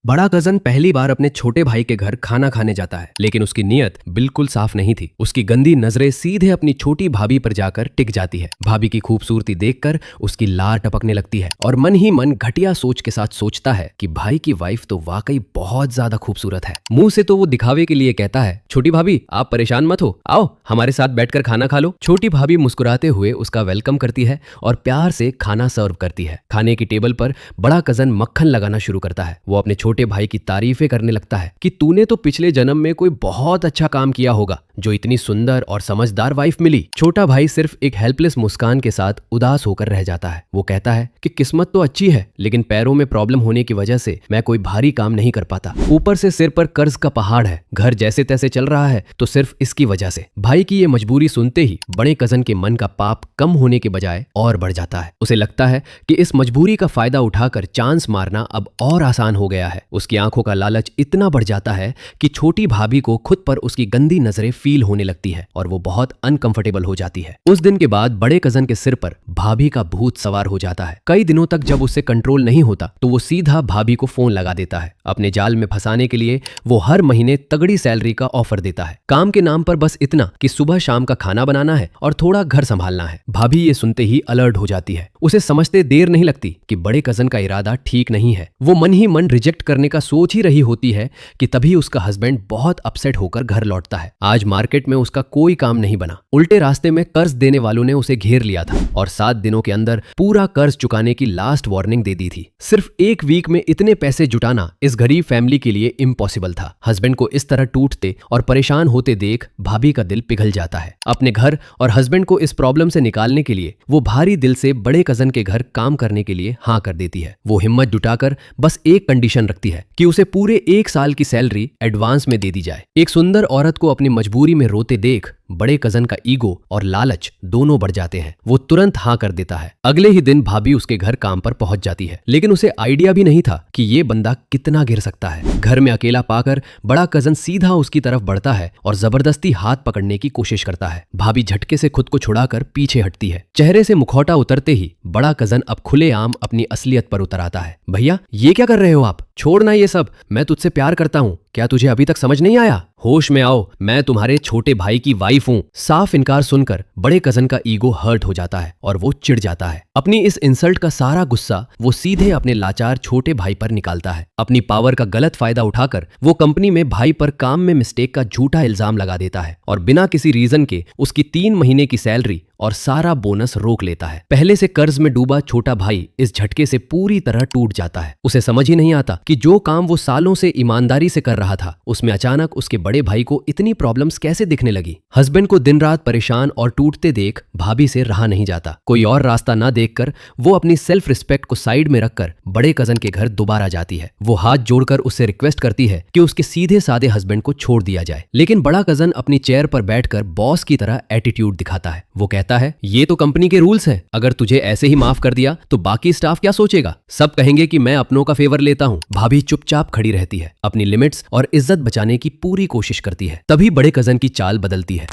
बड़ा कजन पहली बार अपने छोटे भाई के घर खाना खाने जाता है, लेकिन उसकी नीयत बिल्कुल साफ नहीं थी। उसकी गंदी नजरें सीधे अपनी छोटी भाभी पर जाकर टिक जाती है। भाभी की खूबसूरती देखकर उसकी लार टपकने लगती है और मन ही मन घटिया सोच के साथ सोचता है कि भाई की वाइफ तो वाकई बहुत ज्यादा खूबसूरत है। मुंह से तो वो दिखावे के लिए कहता है, छोटी भाभी आप परेशान मत हो, आओ हमारे साथ बैठकर खाना खा लो। छोटी भाभी मुस्कुराते हुए उसका वेलकम करती है और प्यार से खाना सर्व करती है। खाने की टेबल पर बड़ा कजन मक्खन लगाना शुरू करता है। वो अपने छोटे भाई की तारीफें करने लगता है कि तूने तो पिछले जन्म में कोई बहुत अच्छा काम किया होगा जो इतनी सुंदर और समझदार वाइफ मिली। छोटा भाई सिर्फ एक हेल्पलेस मुस्कान के साथ उदास होकर रह जाता है। वो कहता है कि किस्मत तो अच्छी है, लेकिन पैरों में प्रॉब्लम होने की वजह से मैं कोई भारी काम नहीं कर पाता। ऊपर से सिर पर कर्ज का पहाड़ है, घर जैसे तैसे चल रहा है तो सिर्फ इसकी वजह से। भाई की ये मजबूरी सुनते ही बड़े कजन के मन का पाप कम होने के बजाय और बढ़ जाता है। उसे लगता है कि इस मजबूरी का फायदा उठाकर चांस मारना अब और आसान हो गया है। उसकी आंखों का लालच इतना बढ़ जाता है कि छोटी भाभी को खुद पर उसकी गंदी नजरें फील होने लगती है और वो बहुत अनकंफर्टेबल हो जाती है। उस दिन के बाद बड़े कजन के सिर पर भाभी का भूत सवार हो जाता है। कई दिनों तक जब उससे कंट्रोल नहीं होता तो वो सीधा भाभी को फोन लगा देता है। अपने जाल में फंसाने के लिए वो हर महीने तगड़ी सैलरी का ऑफर देता है, काम के नाम पर बस इतना कि सुबह शाम का खाना बनाना है और थोड़ा घर संभालना है। भाभी ये सुनते ही अलर्ट हो जाती है। उसे समझते देर नहीं लगती कि बड़े कजन का इरादा ठीक नहीं है। वो मन ही मन रिजेक्ट करने का सोच ही रही होती है कि तभी उसका हस्बैंड बहुत अपसेट होकर घर लौटता है। आज मार्केट में उसका कोई काम नहीं बना। उल्टे रास्ते में कर्ज देने वालों ने उसे घेर लिया था और 7 दिनों के अंदर पूरा कर्ज चुकाने की लास्ट वार्निंग दे दी थी। सिर्फ एक वीक में इतने पैसे जुटाना इस गरीब फैमिली के लिए इम्पॉसिबल था। हस्बैंड को इस तरह टूटते और परेशान होते देख भाभी का दिल पिघल जाता है। अपने घर और हस्बैंड को इस प्रॉब्लम से निकालने के लिए वो भारी दिल से बड़े कजन के घर काम करने के लिए हाँ कर देती है। वो हिम्मत जुटाकर बस एक कंडीशन रखती है कि उसे पूरे 1 साल की सैलरी एडवांस में दे दी जाए। एक सुंदर औरत को अपनी मजबूरी में रोते देख बड़े कजन का ईगो और लालच दोनों बढ़ जाते हैं। वो तुरंत हाँ कर देता है। अगले ही दिन भाभी उसके घर काम पर पहुंच जाती है, लेकिन उसे आइडिया भी नहीं था कि ये बंदा कितना गिर सकता है। घर में अकेला पाकर बड़ा कजन सीधा उसकी तरफ बढ़ता है और जबरदस्ती हाथ पकड़ने की कोशिश करता है। भाभी झटके से खुद को छुड़ाकर पीछे हटती है। चेहरे से मुखौटा उतरते ही बड़ा कजन अब खुलेआम अपनी असलियत पर उतर आता है। भैया ये क्या कर रहे हो आप? छोड़ना ये सब, मैं तुझसे प्यार करता हूँ। क्या तुझे अभी तक समझ नहीं आया? होश में आओ, मैं तुम्हारे छोटे भाई की वाइफ हूँ। साफ इनकार सुनकर बड़े कजन का ईगो हर्ट हो जाता है और वो चिढ़ जाता है। अपनी इस इंसल्ट का सारा गुस्सा वो सीधे अपने लाचार छोटे भाई पर निकालता है। अपनी पावर का गलत फायदा उठाकर वो कंपनी में भाई पर काम में मिस्टेक का झूठा इल्जाम लगा देता है और बिना किसी रीजन के उसकी 3 महीने की सैलरी और सारा बोनस रोक लेता है। पहले से कर्ज में डूबा छोटा भाई इस झटके से पूरी तरह टूट जाता है। उसे समझ ही नहीं आता कि जो काम वो सालों से ईमानदारी से कर रहा था उसमें अचानक उसके बड़े भाई को इतनी प्रॉब्लम्स कैसे दिखने लगी। हस्बैंड को दिन रात परेशान और टूटते देख भाभी से रहा नहीं जाता। कोई और रास्ता ना देखकर वो अपनी सेल्फ रिस्पेक्ट को साइड में रखकर बड़े कजन के घर दोबारा जाती है। वो हाथ जोड़कर उससे रिक्वेस्ट करती है कि उसके सीधे साधे हस्बैंड को छोड़ दिया जाए, लेकिन बड़ा कजन अपनी चेयर पर बैठकर बॉस की तरह एटीट्यूड दिखाता है। वो कहता है, ये तो कंपनी के रूल्स हैं, अगर तुझे ऐसे ही माफ कर दिया तो बाकी स्टाफ क्या सोचेगा? सब कहेंगे कि मैं अपनों का फेवर लेता हूँ। भाभी चुपचाप खड़ी रहती है, अपनी लिमिट्स और इज्जत बचाने की पूरी कोशिश करती है। तभी बड़े कजन की चाल बदलती है।